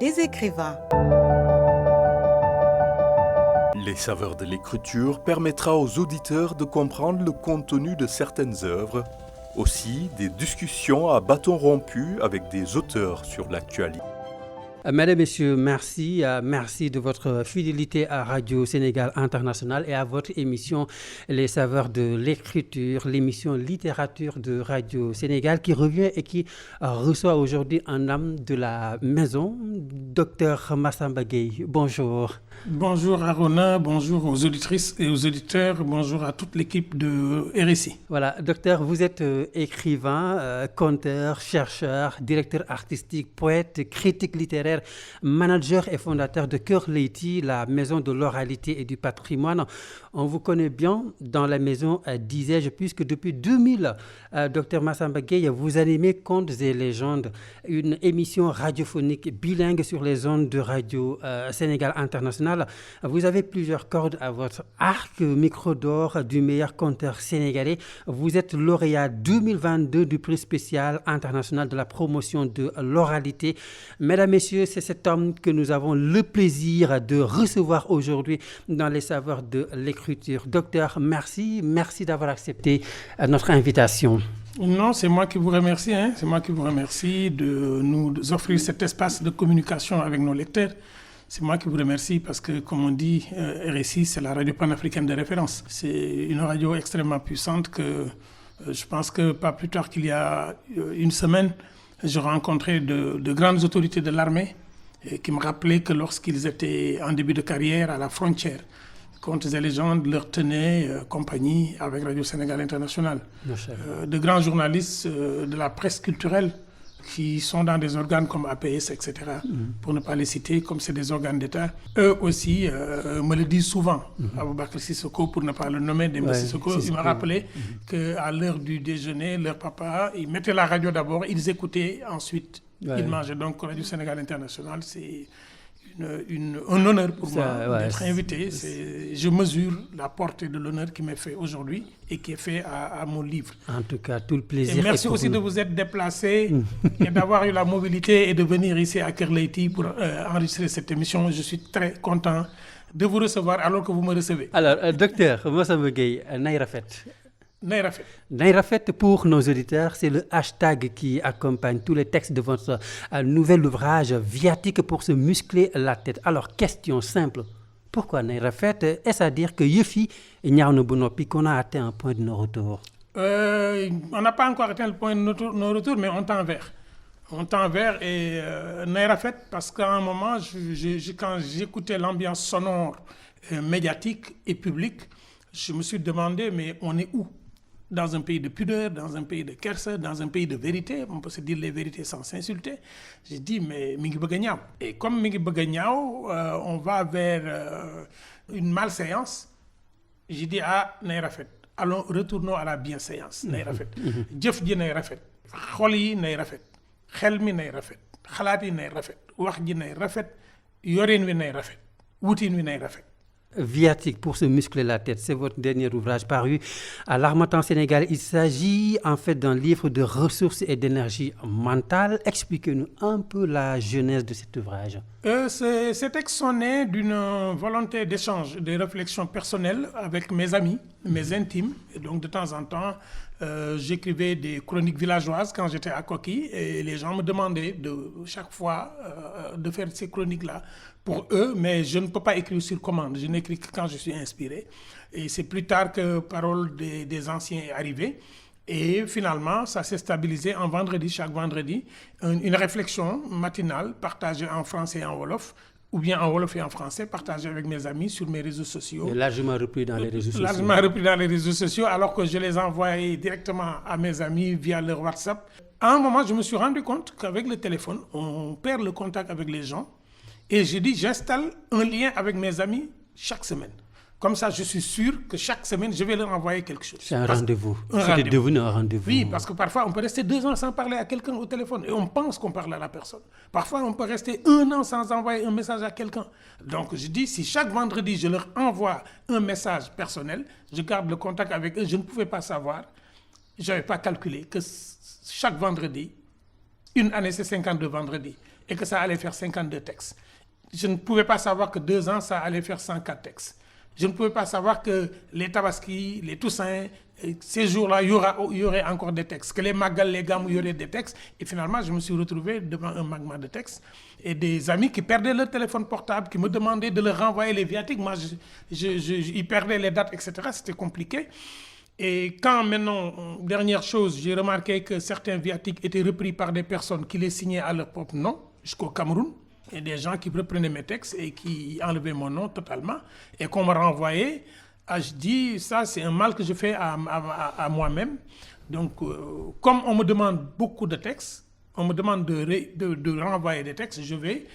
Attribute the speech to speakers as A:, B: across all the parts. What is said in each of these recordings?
A: des écrivains.
B: Les saveurs de l'écriture permettra aux auditeurs de comprendre le contenu de certaines œuvres, aussi des discussions à bâton rompu avec des auteurs sur l'actualité.
C: Mesdames, Messieurs, merci. Merci de votre fidélité à Radio Sénégal International et à votre émission Les saveurs de l'écriture, l'émission littérature de Radio Sénégal qui revient et qui reçoit aujourd'hui un homme de la maison, Dr Massamba Gueye. Bonjour.
D: Bonjour Arona, bonjour aux auditrices et aux auditeurs, bonjour à toute l'équipe de RSI.
C: Voilà, docteur, vous êtes écrivain, conteur, chercheur, directeur artistique, poète, critique littéraire, manager et fondateur de Cœur Leyti, la maison de l'oralité et du patrimoine. On vous connaît bien dans la maison, disais-je, puisque depuis 2000, docteur Massamba Gueye, vous animez Contes et légendes, une émission radiophonique bilingue sur les ondes de Radio Sénégal International. Vous avez plusieurs cordes à votre arc, micro d'or du meilleur conteur sénégalais. Vous êtes lauréat 2022 du prix spécial international de la promotion de l'oralité. Mesdames, Messieurs, c'est cet homme que nous avons le plaisir de recevoir aujourd'hui dans les saveurs de l'écriture. Docteur, merci d'avoir accepté notre invitation.
D: Non, c'est moi qui vous remercie. C'est moi qui vous remercie de nous offrir cet espace de communication avec nos lecteurs. C'est moi qui vous remercie parce que, comme on dit, RSI, c'est la radio panafricaine de référence. C'est une radio extrêmement puissante que je pense que pas plus tard qu'il y a une semaine, j'ai rencontré de grandes autorités de l'armée qui me rappelaient que lorsqu'ils étaient en début de carrière à la frontière, Contes et légendes leur tenaient compagnie avec Radio Sénégal International. De grands journalistes de la presse culturelle qui sont dans des organes comme APS, etc., pour ne pas les citer, comme c'est des organes d'État, eux aussi me le disent souvent. Aboubakr Sissoko, pour ne pas le nommer, Demba Sissoko, il m'a rappelé qu'à l'heure du déjeuner, leur papa, ils mettaient la radio d'abord, ils écoutaient, ensuite ils mangeaient. Donc Radio Sénégal International, c'est un honneur pour moi d'être invité. Je mesure la portée de l'honneur qui m'est fait aujourd'hui et qui est fait à mon livre.
C: En tout cas, tout le plaisir.
D: Et merci aussi de vous être déplacé et d'avoir eu la mobilité et de venir ici à Cœur Leyti pour enregistrer cette émission. Je suis très content de vous recevoir alors que vous me recevez.
C: Alors, docteur Massamba Gueye, Nayrafet. Nayrafet, pour nos auditeurs, c'est le hashtag qui accompagne tous les textes de votre nouvel ouvrage Viatique pour se muscler la tête. Alors, question simple. Pourquoi Nayrafet? Est-ce à dire que Yufi et Nyarno Bonopi qu'on a atteint un point de non-retour?
D: On n'a pas encore atteint le point de non-retour, mais on tend vers. On tend vers et Nayrafet, parce qu'à un moment, quand j'écoutais l'ambiance sonore médiatique et publique, je me suis demandé, mais on est où? Dans un pays de pudeur, dans un pays de kersa, dans un pays de vérité, on peut se dire les vérités sans s'insulter. J'ai dit, mais Mingi Bagagnaou. Et comme Mingi Bagagnaou, on va vers une malséance, j'ai dit, Nayrafet, allons, retournons à la bienséance, Nayrafet. Djef ji Nayrafet, xol yi Nayrafet, xel mi Nayrafet, xalaat yi Nayrafet, wax ji Nayrafet, yorin wi Nayrafet, wutin wi Nayrafet.
C: Viatique pour se muscler la tête, c'est votre dernier ouvrage paru à l'Harmattan Sénégal. Il s'agit en fait d'un livre de ressources et d'énergie mentale. Expliquez-nous un peu la genèse de cet ouvrage.
D: Ces textes sont nés d'une volonté d'échange, de réflexion personnelle avec mes amis, mes intimes. Et donc de temps en temps, j'écrivais des chroniques villageoises quand j'étais à Koki et les gens me demandaient chaque fois de faire ces chroniques-là pour eux, mais je ne peux pas écrire sur commande, je n'écris que quand je suis inspiré. Et c'est plus tard que Parole des anciens est arrivé. Et finalement, ça s'est stabilisé en vendredi, chaque vendredi, une réflexion matinale partagée en français et en wolof, ou bien en wolof et en français, partagée avec mes amis sur mes réseaux sociaux.
C: Et largement repris dans les réseaux sociaux.
D: Largement repris dans les réseaux sociaux, alors que je les envoyais directement à mes amis via leur WhatsApp. À un moment, je me suis rendu compte qu'avec le téléphone, on perd le contact avec les gens. Et j'ai dit, j'installe un lien avec mes amis chaque semaine. Comme ça, je suis sûr que chaque semaine, je vais leur envoyer quelque chose.
C: C'est un rendez-vous. C'est devenu un rendez-vous.
D: Oui, parce que parfois, on peut rester 2 ans sans parler à quelqu'un au téléphone et on pense qu'on parle à la personne. Parfois, on peut rester 1 an sans envoyer un message à quelqu'un. Donc, je dis, si chaque vendredi, je leur envoie un message personnel, je garde le contact avec eux, je ne pouvais pas savoir, je n'avais pas calculé que chaque vendredi, une année, c'est 52 vendredis. et que ça allait faire 52 textes. Je ne pouvais pas savoir que 2 ans, ça allait faire 104 textes. Je ne pouvais pas savoir que les Tabaski, les Toussaints, ces jours-là, il y aurait encore des textes. Que les Magal, les Gamou, il y aurait des textes. Et finalement, je me suis retrouvé devant un magma de textes. Et des amis qui perdaient leur téléphone portable, qui me demandaient de leur renvoyer les viatiques. Moi, ils perdaient les dates, etc. C'était compliqué. Et quand maintenant, dernière chose, j'ai remarqué que certains viatiques étaient repris par des personnes qui les signaient à leur propre nom, jusqu'au Cameroun. Et des gens qui reprenaient mes textes et qui enlevaient mon nom totalement et qu'on me renvoyait. Je dis, ça c'est un mal que je fais à moi-même. Donc, comme on me demande beaucoup de textes, on me demande de renvoyer des textes, je vais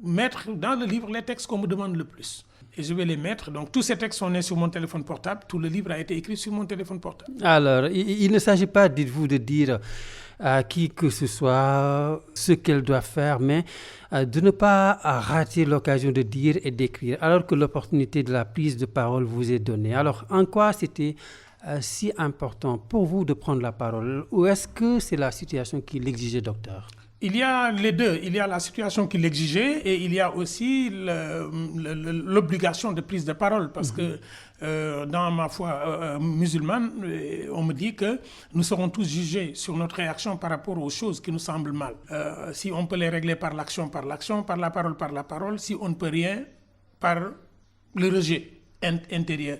D: mettre dans le livre les textes qu'on me demande le plus. Et je vais les mettre. Donc, tous ces textes sont nés sur mon téléphone portable. Tout le livre a été écrit sur mon téléphone portable.
C: Alors, il ne s'agit pas, dites-vous, de dire à qui que ce soit ce qu'elle doit faire, mais de ne pas rater l'occasion de dire et d'écrire, alors que l'opportunité de la prise de parole vous est donnée. Alors, en quoi c'était si important pour vous de prendre la parole? Ou est-ce que c'est la situation qui l'exigeait, docteur?
D: Il y a les deux. Il y a la situation qui l'exigeait et il y a aussi l'obligation de prise de parole. Parce que dans ma foi musulmane, on me dit que nous serons tous jugés sur notre réaction par rapport aux choses qui nous semblent mal. Si on peut les régler par l'action, par la parole, si on ne peut rien, par le rejet intérieur.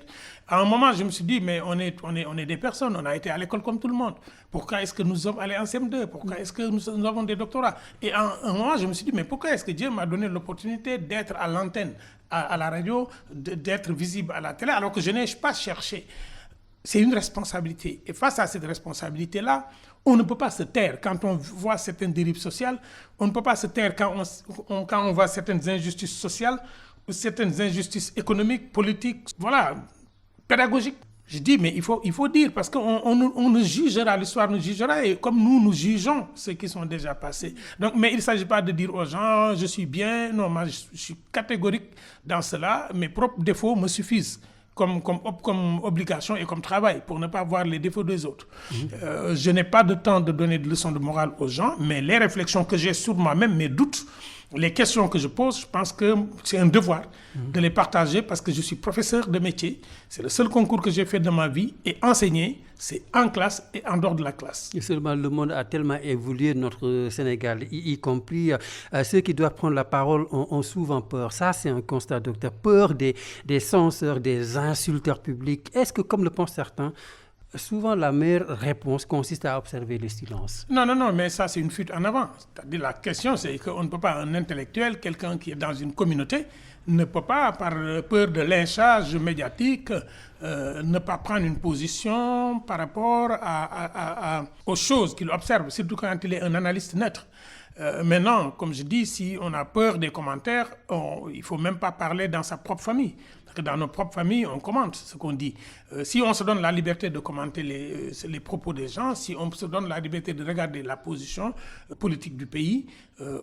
D: À un moment, je me suis dit, mais on est des personnes, on a été à l'école comme tout le monde. Pourquoi est-ce que nous sommes allés en CM2? Pourquoi est-ce que nous avons des doctorats? Et à un moment, je me suis dit, mais pourquoi est-ce que Dieu m'a donné l'opportunité d'être à l'antenne, à la radio, d'être visible à la télé, alors que je n'ai pas cherché? C'est une responsabilité. Et face à cette responsabilité-là, on ne peut pas se taire. Quand on voit certaines dérives sociales, on ne peut pas se taire quand on voit certaines injustices sociales, certaines injustices économiques, politiques, voilà, pédagogiques. Je dis, mais il faut dire, parce qu'on nous jugera, l'histoire nous jugera, et comme nous jugeons ceux qui sont déjà passés. Donc, mais il ne s'agit pas de dire aux gens, je suis bien, non, moi je suis catégorique dans cela, mes propres défauts me suffisent comme obligation et comme travail, pour ne pas voir les défauts des autres. Je n'ai pas de temps de donner de leçons de morale aux gens, mais les réflexions que j'ai sur moi-même, mes doutes, les questions que je pose, je pense que c'est un devoir de les partager parce que je suis professeur de métier. C'est le seul concours que j'ai fait de ma vie. Et enseigner, c'est en classe et en dehors de la classe.
C: Et seulement le monde a tellement évolué, notre Sénégal, y compris ceux qui doivent prendre la parole ont souvent peur. Ça, c'est un constat, docteur. Peur des censeurs, des insulteurs publics. Est-ce que, comme le pensent certains, souvent, la meilleure réponse consiste à observer le silence?
D: Non, mais ça, c'est une fuite en avant. C'est-à-dire, la question, c'est qu'on ne peut pas, un intellectuel, quelqu'un qui est dans une communauté, ne peut pas, par peur de lynchage médiatique, ne pas prendre une position par rapport aux choses qu'il observe, surtout quand il est un analyste neutre. Maintenant, comme je dis, si on a peur des commentaires, il ne faut même pas parler dans sa propre famille. Parce que dans nos propres familles, on commente ce qu'on dit. Si on se donne la liberté de commenter les propos des gens, si on se donne la liberté de regarder la position politique du pays,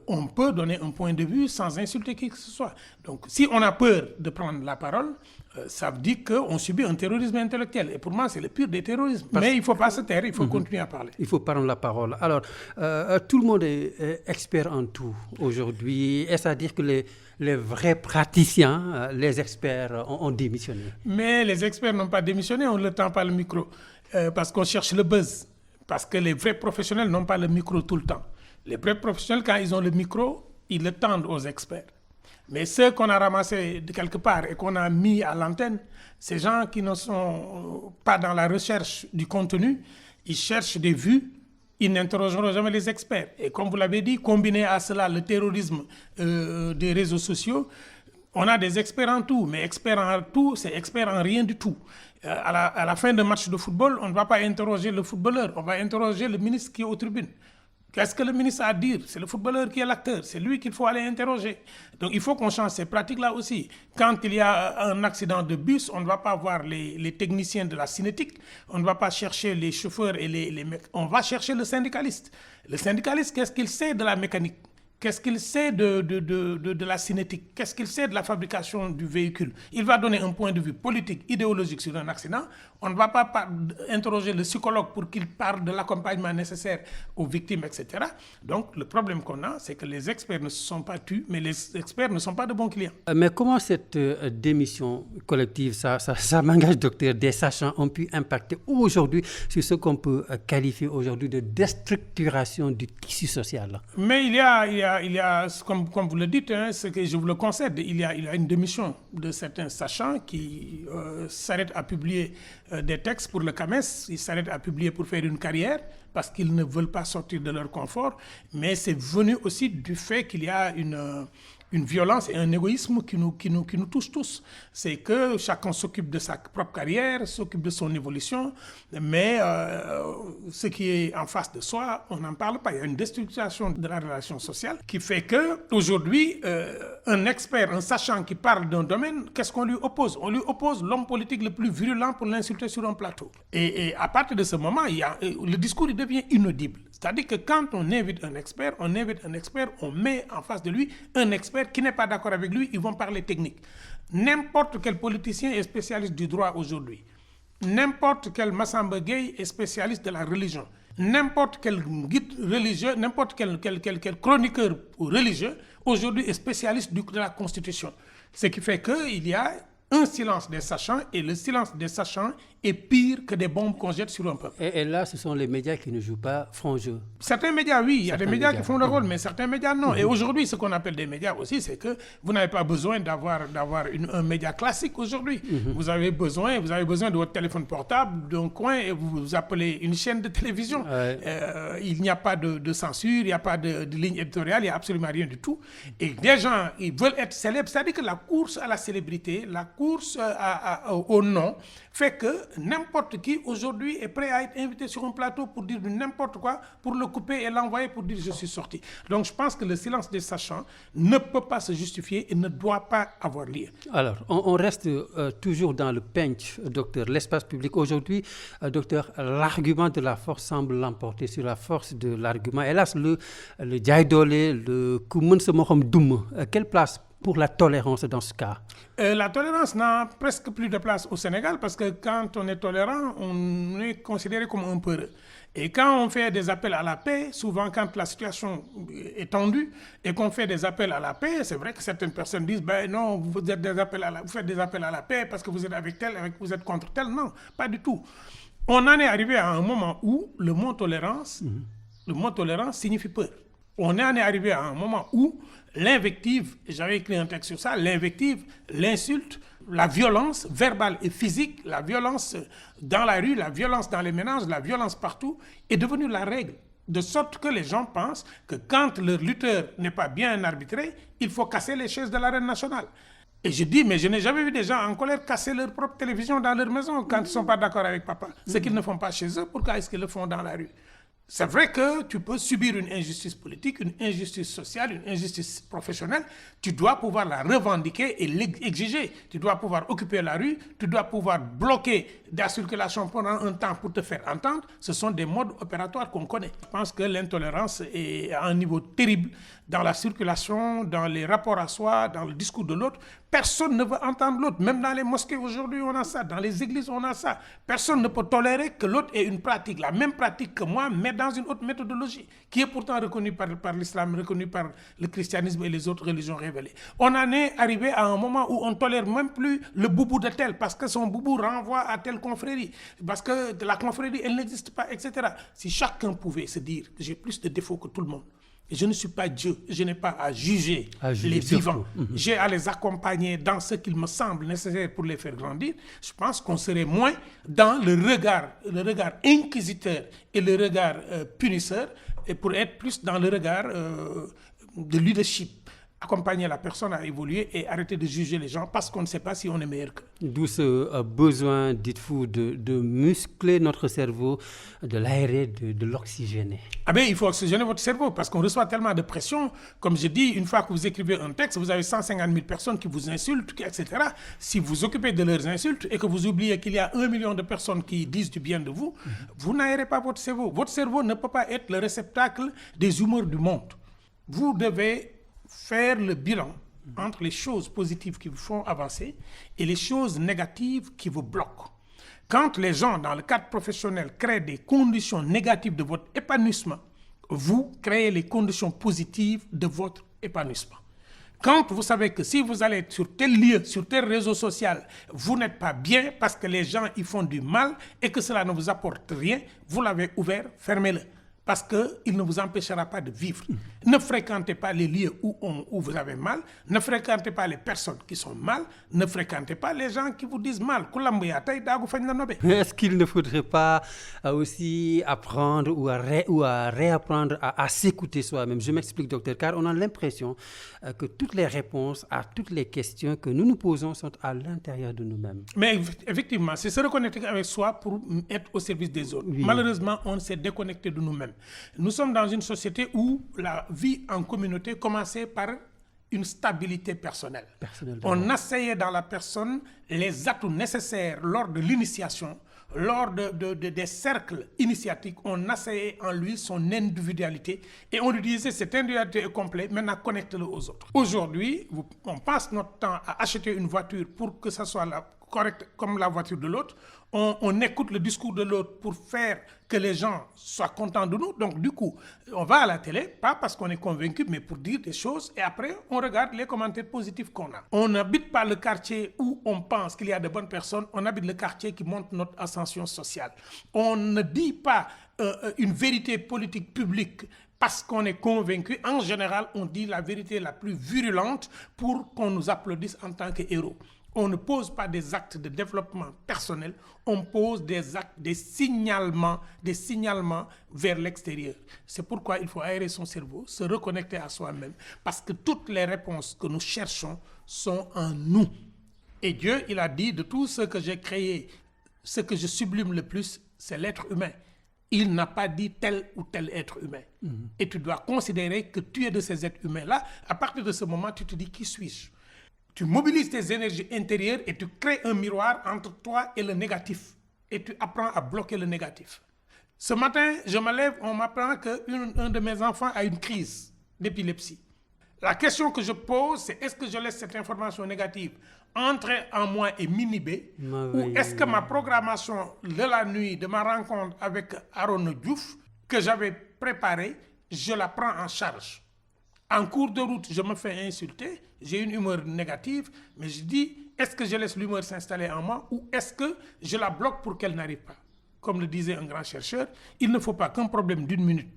D: on peut donner un point de vue sans insulter qui que ce soit. Donc, si on a peur de prendre la parole, ça veut dire qu'on subit un terrorisme intellectuel. Et pour moi, c'est le pire des terrorismes. Mais il ne faut pas se taire, il faut continuer à parler.
C: Il faut prendre la parole. Alors, tout le monde est expert en tout aujourd'hui. Est-ce à dire que les vrais praticiens, les experts ont démissionné? Mais
D: les experts n'ont pas démissionné, on ne leur tend pas le micro. Parce qu'on cherche le buzz. Parce que les vrais professionnels n'ont pas le micro tout le temps. Les vrais professionnels, quand ils ont le micro, ils le tendent aux experts. Mais ceux qu'on a ramassés de quelque part et qu'on a mis à l'antenne, ces gens qui ne sont pas dans la recherche du contenu, ils cherchent des vues, ils n'interrogeront jamais les experts. Et comme vous l'avez dit, combiné à cela le terrorisme des réseaux sociaux, on a des experts en tout, mais experts en tout, c'est experts en rien du tout. À la fin d'un match de football, on ne va pas interroger le footballeur, on va interroger le ministre qui est aux tribunes. Qu'est-ce que le ministre a à dire? C'est le footballeur qui est l'acteur, c'est lui qu'il faut aller interroger. Donc il faut qu'on change ces pratiques-là aussi. Quand il y a un accident de bus, on ne va pas voir les techniciens de la cinétique, on ne va pas chercher les chauffeurs et on va chercher le syndicaliste. Le syndicaliste, qu'est-ce qu'il sait de la mécanique? Qu'est-ce qu'il sait de la cinétique? Qu'est-ce qu'il sait de la fabrication du véhicule? Il va donner un point de vue politique, idéologique sur un accident. On ne va pas interroger le psychologue pour qu'il parle de l'accompagnement nécessaire aux victimes, etc. Donc, le problème qu'on a, c'est que les experts ne se sont pas tus, mais les experts ne sont pas de bons clients.
C: Mais comment cette démission collective, ça m'engage, docteur, des sachants ont pu impacter aujourd'hui sur ce qu'on peut qualifier aujourd'hui de déstructuration du tissu social?
D: Mais il y a comme vous le dites, hein, ce que je vous le concède, il y a une démission de certains sachants qui s'arrêtent à publier des textes pour le CAMES, ils s'arrêtent à publier pour faire une carrière parce qu'ils ne veulent pas sortir de leur confort, mais c'est venu aussi du fait qu'il y a une violence et un égoïsme qui nous touche tous. C'est que chacun s'occupe de sa propre carrière, s'occupe de son évolution, mais ce qui est en face de soi, on n'en parle pas. Il y a une déstructuration de la relation sociale qui fait qu'aujourd'hui, un expert, un sachant qui parle d'un domaine, qu'est-ce qu'on lui oppose? On lui oppose l'homme politique le plus virulent pour l'insulter sur un plateau. Et à partir de ce moment, le discours il devient inaudible. C'est-à-dire que quand on invite un expert, on met en face de lui un expert qui n'est pas d'accord avec lui, ils vont parler technique. N'importe quel politicien est spécialiste du droit aujourd'hui. N'importe quel Massamba Gueye est spécialiste de la religion. N'importe quel guide religieux, n'importe quel chroniqueur religieux, aujourd'hui est spécialiste de la Constitution. Ce qui fait qu'il y a un silence des sachants, et le silence des sachants est pire que des bombes qu'on jette sur un peuple.
C: Et là, ce sont les médias qui ne jouent pas franc jeu.
D: Certains médias, oui, il y a des médias qui font le rôle, mais certains médias, non. Et aujourd'hui, ce qu'on appelle des médias aussi, c'est que vous n'avez pas besoin d'avoir un média classique aujourd'hui. Vous avez besoin de votre téléphone portable, d'un coin, et vous appelez une chaîne de télévision. Il n'y a pas de censure, il n'y a pas de ligne éditoriale, il n'y a absolument rien du tout. Et des gens, ils veulent être célèbres. C'est-à-dire que la course à la célébrité, la course au nom, fait que n'importe qui aujourd'hui est prêt à être invité sur un plateau pour dire n'importe quoi, pour le couper et l'envoyer pour dire je suis sorti. Donc je pense que le silence des sachants ne peut pas se justifier et ne doit pas avoir lieu.
C: Alors, on reste toujours dans le pinch, docteur, l'espace public. Aujourd'hui, docteur, l'argument de la force semble l'emporter sur la force de l'argument. Hélas, le jaïdolé, le koumounse mohom doum, quelle place pour la tolérance dans ce cas?
D: La tolérance n'a presque plus de place au Sénégal parce que quand on est tolérant, on est considéré comme un peureux. Et quand on fait des appels à la paix, souvent quand la situation est tendue et qu'on fait des appels à la paix, c'est vrai que certaines personnes disent ben non, vous faites des appels à la paix parce que vous êtes avec tel, vous êtes contre tel. Non, pas du tout. On en est arrivé à un moment où le mot tolérance signifie peur. On en est arrivé à un moment où l'invective, j'avais écrit un texte sur ça, l'invective, l'insulte, la violence verbale et physique, la violence dans la rue, la violence dans les ménages, la violence partout, est devenue la règle. De sorte que les gens pensent que quand leur lutteur n'est pas bien arbitré, il faut casser les chaises de l'arène nationale. Et je dis, mais je n'ai jamais vu des gens en colère casser leur propre télévision dans leur maison quand ils ne sont pas d'accord avec papa. Ce qu'ils ne font pas chez eux, pourquoi est-ce qu'ils le font dans la rue? C'est vrai que tu peux subir une injustice politique, une injustice sociale, une injustice professionnelle. Tu dois pouvoir la revendiquer et l'exiger. Tu dois pouvoir occuper la rue, tu dois pouvoir bloquer la circulation pendant un temps pour te faire entendre. Ce sont des modes opératoires qu'on connaît. Je pense que l'intolérance est à un niveau terrible dans la circulation, dans les rapports à soi, dans le discours de l'autre. Personne ne veut entendre l'autre. Même dans les mosquées aujourd'hui, on a ça. Dans les églises, on a ça. Personne ne peut tolérer que l'autre ait une pratique, la même pratique que moi, mais dans une autre méthodologie, qui est pourtant reconnue par l'islam, reconnue par le christianisme et les autres religions révélées. On en est arrivé à un moment où on ne tolère même plus le boubou de tel, parce que son boubou renvoie à telle confrérie, parce que la confrérie, elle n'existe pas, etc. Si chacun pouvait se dire que j'ai plus de défauts que tout le monde, et je ne suis pas Dieu, je n'ai pas à juger les vivants. J'ai à les accompagner dans ce qu'il me semble nécessaire pour les faire grandir. Je pense qu'on serait moins dans le regard inquisiteur et le regard punisseur, et pour être plus dans le regard de leadership. Accompagner la personne à évoluer et arrêter de juger les gens parce qu'on ne sait pas si on est meilleur qu'eux.
C: D'où ce besoin, dites-vous, de muscler notre cerveau, de l'aérer, de l'oxygéner.
D: Ah bien, il faut oxygéner votre cerveau parce qu'on reçoit tellement de pression. Comme je dis, une fois que vous écrivez un texte, vous avez 150 000 personnes qui vous insultent, etc. Si vous occupez de leurs insultes et que vous oubliez qu'il y a 1 million de personnes qui disent du bien de vous, vous n'aérez pas votre cerveau. Votre cerveau ne peut pas être le réceptacle des humeurs du monde. vous devez faire le bilan entre les choses positives qui vous font avancer et les choses négatives qui vous bloquent. Quand les gens, dans le cadre professionnel, créent des conditions négatives de votre épanouissement, vous créez les conditions positives de votre épanouissement. Quand vous savez que si vous allez sur tel lieu, sur tel réseau social, vous n'êtes pas bien parce que les gens y font du mal et que cela ne vous apporte rien, vous l'avez ouvert, fermez-le. Parce qu'il ne vous empêchera pas de vivre. Ne fréquentez pas les lieux où vous avez mal, ne fréquentez pas les personnes qui sont mal, ne fréquentez pas les gens qui vous disent mal.
C: Est-ce qu'il ne faudrait pas aussi apprendre ou à réapprendre à s'écouter soi-même? Je m'explique, docteur, car on a l'impression que toutes les réponses à toutes les questions que nous nous posons sont à l'intérieur de nous-mêmes.
D: Mais effectivement, c'est se reconnecter avec soi pour être au service des autres. Oui. Malheureusement, on s'est déconnecté de nous-mêmes. Nous sommes dans une société où la vie en communauté commençait par une stabilité personnelle. On asseyait dans la personne les atouts nécessaires lors de l'initiation, lors des cercles initiatiques. On asseyait en lui son individualité et on lui disait cette individualité est complète, maintenant connecte-le aux autres. Aujourd'hui, on passe notre temps à acheter une voiture pour que ça soit correct comme la voiture de l'autre. On écoute le discours de l'autre pour faire que les gens soient contents de nous. Donc, du coup, on va à la télé, pas parce qu'on est convaincu, mais pour dire des choses. Et après, on regarde les commentaires positifs qu'on a. On n'habite pas le quartier où on pense qu'il y a de bonnes personnes. On habite le quartier qui montre notre ascension sociale. On ne dit pas une vérité politique publique parce qu'on est convaincu. En général, on dit la vérité la plus virulente pour qu'on nous applaudisse en tant que héros. On ne pose pas des actes de développement personnel, on pose des actes, des signalements vers l'extérieur. C'est pourquoi il faut aérer son cerveau, se reconnecter à soi-même, parce que toutes les réponses que nous cherchons sont en nous. Et Dieu, il a dit, de tout ce que j'ai créé, ce que je sublime le plus, c'est l'être humain. Il n'a pas dit tel ou tel être humain. Et tu dois considérer que tu es de ces êtres humains-là. À partir de ce moment, tu te dis, qui suis-je? Tu mobilises tes énergies intérieures et tu crées un miroir entre toi et le négatif. Et tu apprends à bloquer le négatif. Ce matin, je me lève, on m'apprend qu'un de mes enfants a une crise d'épilepsie. La question que je pose, c'est est-ce que je laisse cette information négative entrer en moi et m'inhiber? Ou est-ce que ma programmation de la nuit, de ma rencontre avec Aaron Diouf, que j'avais préparée, je la prends en charge? En cours de route, je me fais insulter, j'ai une humeur négative, mais je dis, est-ce que je laisse l'humeur s'installer en moi ou est-ce que je la bloque pour qu'elle n'arrive pas? Comme le disait un grand chercheur, il ne faut pas qu'un problème d'1 minute,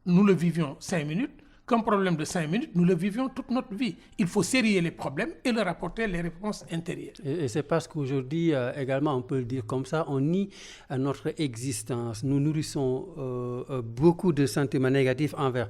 D: nous le vivions 5 minutes, qu'un problème de 5 minutes, nous le vivions toute notre vie. Il faut sérier les problèmes et leur apporter les réponses intérieures.
C: Et c'est parce qu'aujourd'hui, également, on peut le dire comme ça, on nie notre existence. Nous nourrissons beaucoup de sentiments négatifs envers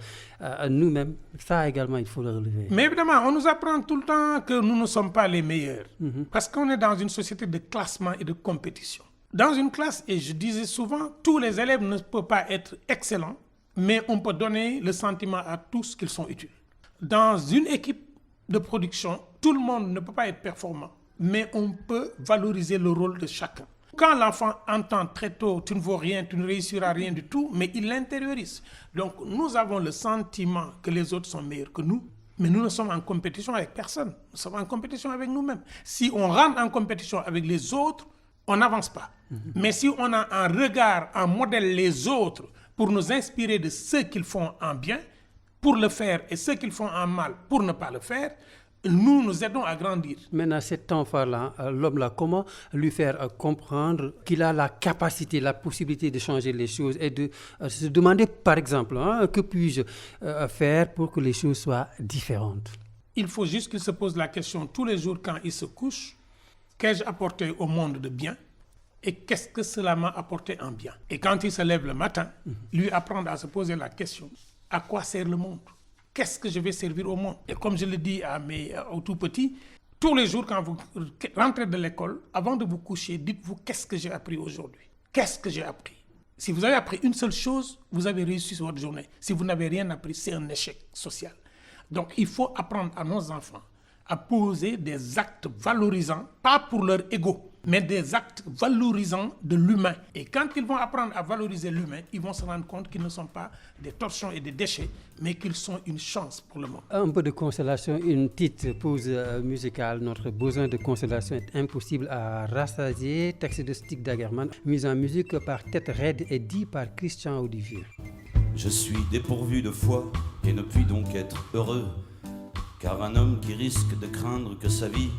C: nous-mêmes. Ça également, il faut le relever.
D: Mais évidemment, on nous apprend tout le temps que nous ne sommes pas les meilleurs. Parce qu'on est dans une société de classement et de compétition. Dans une classe, et je disais souvent, tous les élèves ne peuvent pas être excellents, mais on peut donner le sentiment à tous qu'ils sont utiles. Dans une équipe de production, tout le monde ne peut pas être performant, mais on peut valoriser le rôle de chacun. Quand l'enfant entend très tôt « tu ne vaux rien, tu ne réussiras rien du tout », mais il l'intériorise. Donc nous avons le sentiment que les autres sont meilleurs que nous, mais nous ne sommes en compétition avec personne. Nous sommes en compétition avec nous-mêmes. Si on rentre en compétition avec les autres, on n'avance pas. Mais si on a un regard, un modèle les autres, pour nous inspirer de ce qu'ils font en bien, pour le faire, et ce qu'ils font en mal, pour ne pas le faire, nous aidons à grandir.
C: Maintenant, cet enfant-là, l'homme-là, comment lui faire comprendre qu'il a la capacité, la possibilité de changer les choses et de se demander, par exemple, que puis-je faire pour que les choses soient différentes?
D: Il faut juste qu'il se pose la question tous les jours quand il se couche, qu'ai-je apporté au monde de bien? Et qu'est-ce que cela m'a apporté en bien? Et quand il se lève le matin, lui apprendre à se poser la question, à quoi sert le monde? Qu'est-ce que je vais servir au monde? Et comme je le dis aux tout petits, tous les jours quand vous rentrez de l'école, avant de vous coucher, dites-vous qu'est-ce que j'ai appris aujourd'hui? Qu'est-ce que j'ai appris? Si vous avez appris une seule chose, vous avez réussi sur votre journée. Si vous n'avez rien appris, c'est un échec social. Donc il faut apprendre à nos enfants à poser des actes valorisants, pas pour leur ego, mais des actes valorisants de l'humain. Et quand ils vont apprendre à valoriser l'humain, ils vont se rendre compte qu'ils ne sont pas des torchons et des déchets, mais qu'ils sont une chance pour le monde.
C: Un peu de consolation, une petite pause musicale. Notre besoin de consolation est impossible à rassasier. Texte de Stig Dagerman, mise en musique par Tête Raide et dit par Christian Audivieux.
A: Je suis dépourvu de foi et ne puis donc être heureux, car un homme qui risque de craindre que sa vie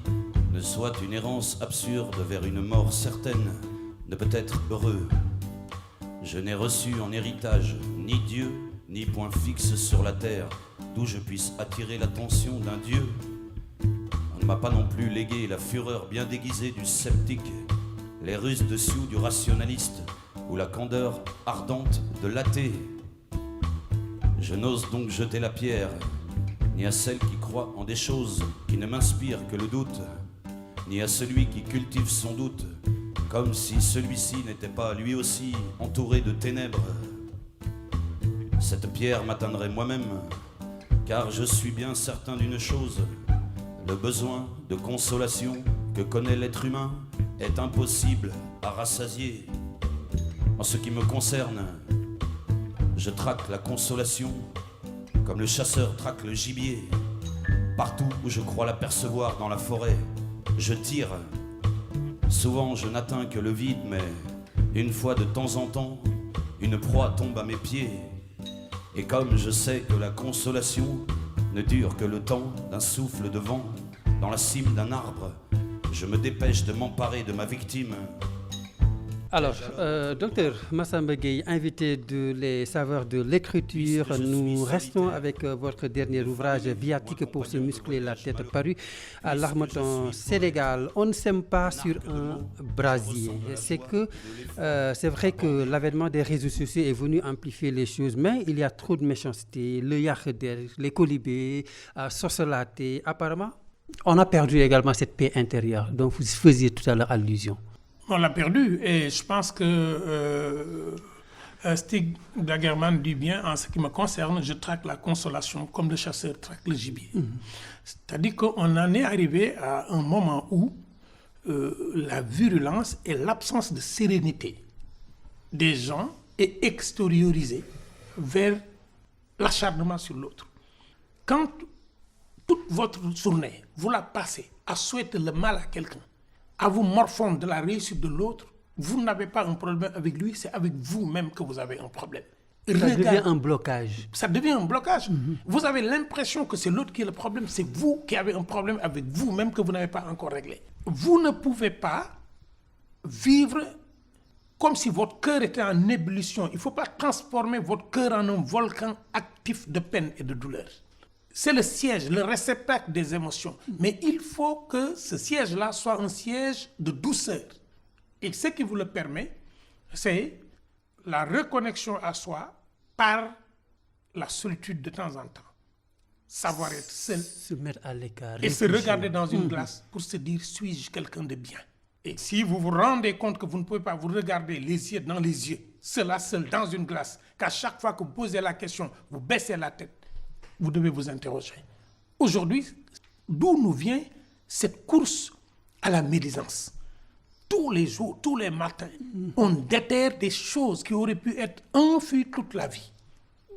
A: ne soit une errance absurde vers une mort certaine ne peut être heureux. Je n'ai reçu en héritage ni Dieu, ni point fixe sur la terre, d'où je puisse attirer l'attention d'un Dieu. On ne m'a pas non plus légué la fureur bien déguisée du sceptique, les ruses de Sioux du rationaliste, ou la candeur ardente de l'athée. Je n'ose donc jeter la pierre, ni à celle qui croit en des choses qui ne m'inspirent que le doute, ni à celui qui cultive son doute, comme si celui-ci n'était pas lui aussi entouré de ténèbres. Cette pierre m'atteindrait moi-même, car je suis bien certain d'une chose, le besoin de consolation que connaît l'être humain est impossible à rassasier. En ce qui me concerne, je traque la consolation comme le chasseur traque le gibier. Partout où je crois l'apercevoir dans la forêt, je tire. Souvent je n'atteins que le vide, mais une fois de temps en temps, une proie tombe à mes pieds. Et comme je sais que la consolation ne dure que le temps d'un souffle de vent dans la cime d'un arbre, je me dépêche de m'emparer de ma victime.
C: Alors, docteur Massamba Gueye, invité de Les Saveurs de l'écriture, nous restons avec votre dernier ouvrage, Viatique pour se muscler la tête, paru à l'Harmattan, Sénégal. On ne sème pas sur un brasier. C'est vrai que l'avènement des réseaux sociaux est venu amplifier les choses, mais il y a trop de méchanceté, le yakhder, les colibés, Sosolaté. Apparemment, on a perdu également cette paix intérieure dont vous faisiez tout à l'heure allusion.
D: On l'a perdu et je pense que Stig Dagerman dit bien, en ce qui me concerne, je traque la consolation comme le chasseur traque le gibier. C'est-à-dire qu'on en est arrivé à un moment où la virulence et l'absence de sérénité des gens est extériorisée vers l'acharnement sur l'autre. Quand toute votre journée, vous la passez à souhaiter le mal à quelqu'un, à vous morfondre de la réussite de l'autre, vous n'avez pas un problème avec lui, c'est avec vous-même que vous avez un problème.
C: Ça devient un blocage.
D: Ça devient un blocage. Vous avez l'impression que c'est l'autre qui est le problème, c'est vous qui avez un problème avec vous-même que vous n'avez pas encore réglé. Vous ne pouvez pas vivre comme si votre cœur était en ébullition. Il ne faut pas transformer votre cœur en un volcan actif de peine et de douleur. C'est le siège, le réceptacle des émotions. Mais il faut que ce siège-là soit un siège de douceur. Et ce qui vous le permet, c'est la reconnexion à soi par la solitude de temps en temps. Savoir être seul.
C: Se mettre à l'écart.
D: Et se regarder dans une glace pour se dire, suis-je quelqu'un de bien? Et si vous vous rendez compte que vous ne pouvez pas vous regarder les yeux dans les yeux, cela seul dans une glace, qu'à chaque fois que vous posez la question, vous baissez la tête, vous devez vous interroger. Aujourd'hui, d'où nous vient cette course à la médisance? Tous les jours, tous les matins, on déterre des choses qui auraient pu être enfuies toute la vie.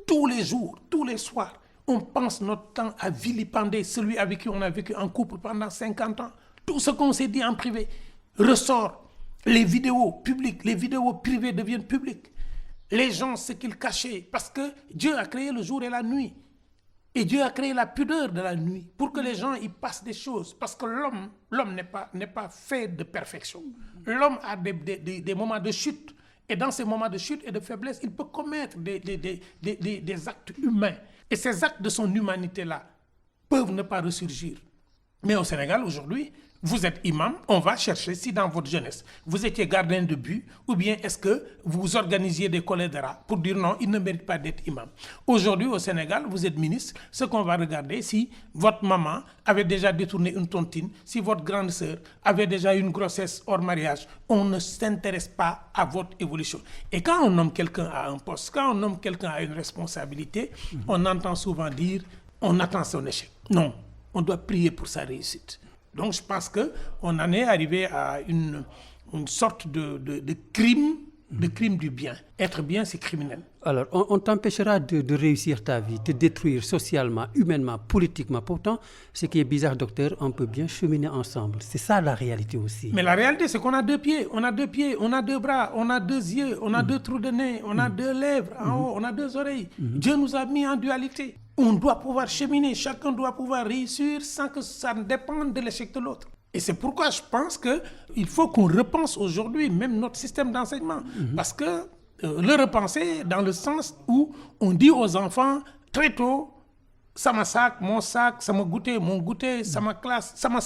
D: Tous les jours, tous les soirs, on pense notre temps à vilipender celui avec qui on a vécu en couple pendant 50 ans. Tout ce qu'on s'est dit en privé ressort. Les vidéos publiques, les vidéos privées deviennent publiques. Les gens, ce qu'ils cachaient, parce que Dieu a créé le jour et la nuit. Et Dieu a créé la pudeur de la nuit pour que les gens y passent des choses. Parce que l'homme n'est pas fait de perfection. L'homme a des moments de chute. Et dans ces moments de chute et de faiblesse, il peut commettre des actes humains. Et ces actes de son humanité-là peuvent ne pas ressurgir. Mais au Sénégal, aujourd'hui, vous êtes imam, on va chercher si dans votre jeunesse, vous étiez gardien de but, ou bien est-ce que vous organisiez des collèges de rats pour dire non, il ne mérite pas d'être imam. Aujourd'hui, au Sénégal, vous êtes ministre, ce qu'on va regarder, si votre maman avait déjà détourné une tontine, si votre grande sœur avait déjà une grossesse hors mariage, on ne s'intéresse pas à votre évolution. Et quand on nomme quelqu'un à un poste, quand on nomme quelqu'un à une responsabilité, on entend souvent dire, on attend son échec. Non, on doit prier pour sa réussite. Donc je pense qu'on en est arrivé à une sorte de crime, de crime du bien. Être bien, c'est criminel.
C: Alors, on t'empêchera de réussir ta vie, de détruire socialement, humainement, politiquement. Pourtant, ce qui est bizarre, docteur, on peut bien cheminer ensemble. C'est ça la réalité aussi.
D: Mais la réalité, c'est qu'on a 2 pieds, on a 2 bras, on a 2 yeux, on a 2 trous de nez, on a 2 lèvres en haut, on a 2 oreilles. Dieu nous a mis en dualité. On doit pouvoir cheminer, chacun doit pouvoir réussir sans que ça ne dépende de l'échec de l'autre. Et c'est pourquoi je pense qu'il faut qu'on repense aujourd'hui même notre système d'enseignement. Parce que le repenser dans le sens où on dit aux enfants très tôt, sama sac, mon sac, sama goûter, mon goûter, sama classe, sama.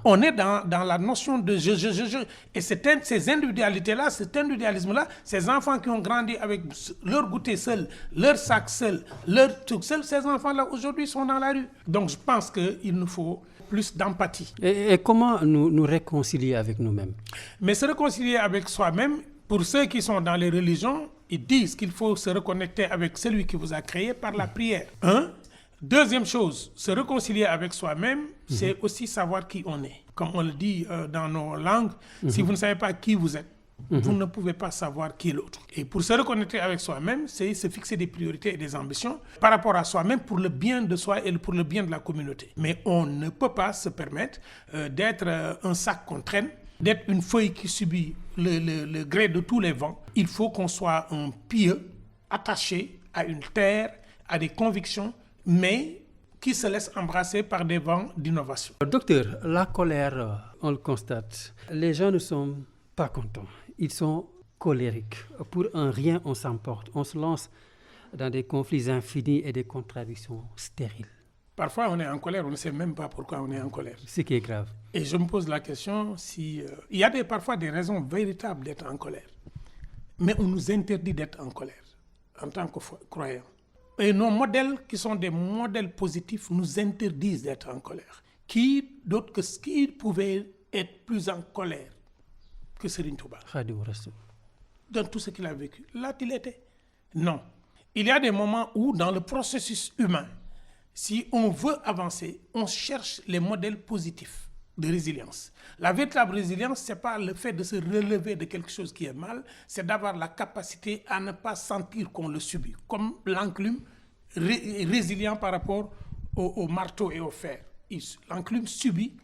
D: On est dans la notion de je. Et ces individualités-là, cet individualisme-là, ces enfants qui ont grandi avec leur goûter seul, leur sac seul, leur truc seul, ces enfants-là aujourd'hui sont dans la rue. Donc je pense qu'il nous faut plus d'empathie.
C: Et comment nous réconcilier avec nous-mêmes?
D: Mais se réconcilier avec soi-même, pour ceux qui sont dans les religions, ils disent qu'il faut se reconnecter avec celui qui vous a créé par la prière. Deuxième chose, se réconcilier avec soi-même, c'est aussi savoir qui on est. Comme on le dit dans nos langues, si vous ne savez pas qui vous êtes, vous ne pouvez pas savoir qui est l'autre. Et pour se reconnecter avec soi-même, c'est se fixer des priorités et des ambitions par rapport à soi-même pour le bien de soi et pour le bien de la communauté. Mais on ne peut pas se permettre d'être un sac qu'on traîne, d'être une feuille qui subit le gré de tous les vents. Il faut qu'on soit un pieu attaché à une terre, à des convictions, mais qui se laisse embrasser par des vents d'innovation.
C: Docteur, la colère, on le constate, les gens ne sont pas contents. Ils sont colériques. Pour un rien, on s'emporte. On se lance dans des conflits infinis et des contradictions stériles.
D: Parfois, on est en colère, on ne sait même pas pourquoi on est en colère.
C: Ce qui est grave.
D: Et je me pose la question si... il y a parfois des raisons véritables d'être en colère. Mais on nous interdit d'être en colère en tant que croyants. Et nos modèles, qui sont des modèles positifs, nous interdisent d'être en colère. Qui d'autre que ce qui pouvait être plus en colère que Serigne Touba, dans tout ce qu'il a vécu. Là, il était. Non. Il y a des moments où, dans le processus humain, si on veut avancer, on cherche les modèles positifs de résilience. La véritable résilience, ce n'est pas le fait de se relever de quelque chose qui est mal, c'est d'avoir la capacité à ne pas sentir qu'on le subit. Comme l'enclume résilient par rapport au marteau et au fer. L'enclume subit,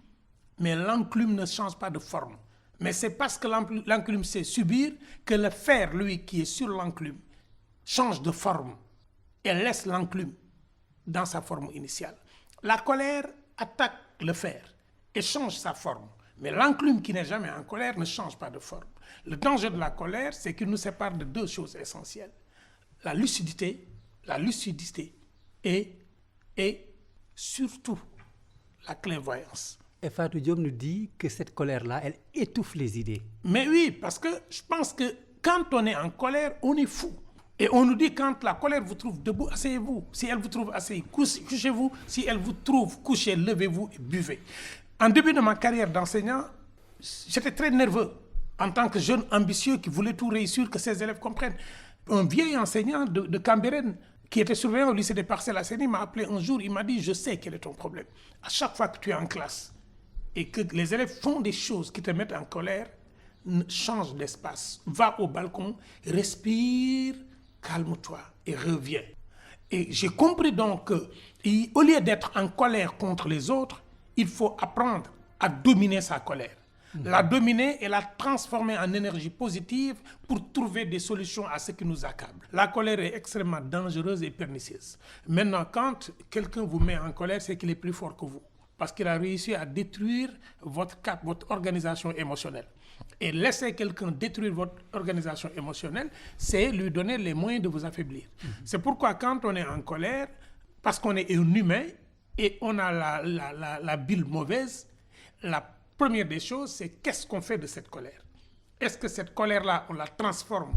D: mais l'enclume ne change pas de forme. Mais c'est parce que l'enclume sait subir que le fer, lui, qui est sur l'enclume, change de forme et laisse l'enclume dans sa forme initiale. La colère attaque le fer et change sa forme. Mais l'enclume qui n'est jamais en colère ne change pas de forme. Le danger de la colère, c'est qu'il nous sépare de 2 choses essentielles. La lucidité et surtout la clairvoyance.
C: Et Fatou Diop nous dit que cette colère-là, elle étouffe les idées.
D: Mais oui, parce que je pense que quand on est en colère, on est fou. Et on nous dit quand la colère vous trouve debout, asseyez-vous. Si elle vous trouve assis, couchez-vous. Si elle vous trouve couché, levez-vous et buvez. En début de ma carrière d'enseignant, j'étais très nerveux en tant que jeune ambitieux qui voulait tout réussir, que ses élèves comprennent. Un vieil enseignant de Cambérène, qui était surveillant au lycée des Parcelles à Séni, m'a appelé un jour, il m'a dit « Je sais quel est ton problème. À chaque fois que tu es en classe et que les élèves font des choses qui te mettent en colère, change d'espace, va au balcon, respire, calme-toi et reviens. » Et j'ai compris donc qu'au lieu d'être en colère contre les autres, il faut apprendre à dominer sa colère. La dominer et la transformer en énergie positive pour trouver des solutions à ce qui nous accable. La colère est extrêmement dangereuse et pernicieuse. Maintenant, quand quelqu'un vous met en colère, c'est qu'il est plus fort que vous. Parce qu'il a réussi à détruire votre organisation émotionnelle. Et laisser quelqu'un détruire votre organisation émotionnelle, c'est lui donner les moyens de vous affaiblir. C'est pourquoi quand on est en colère, parce qu'on est un humain et on a la bile mauvaise, la première des choses, c'est qu'est-ce qu'on fait de cette colère? Est-ce que cette colère-là, on la transforme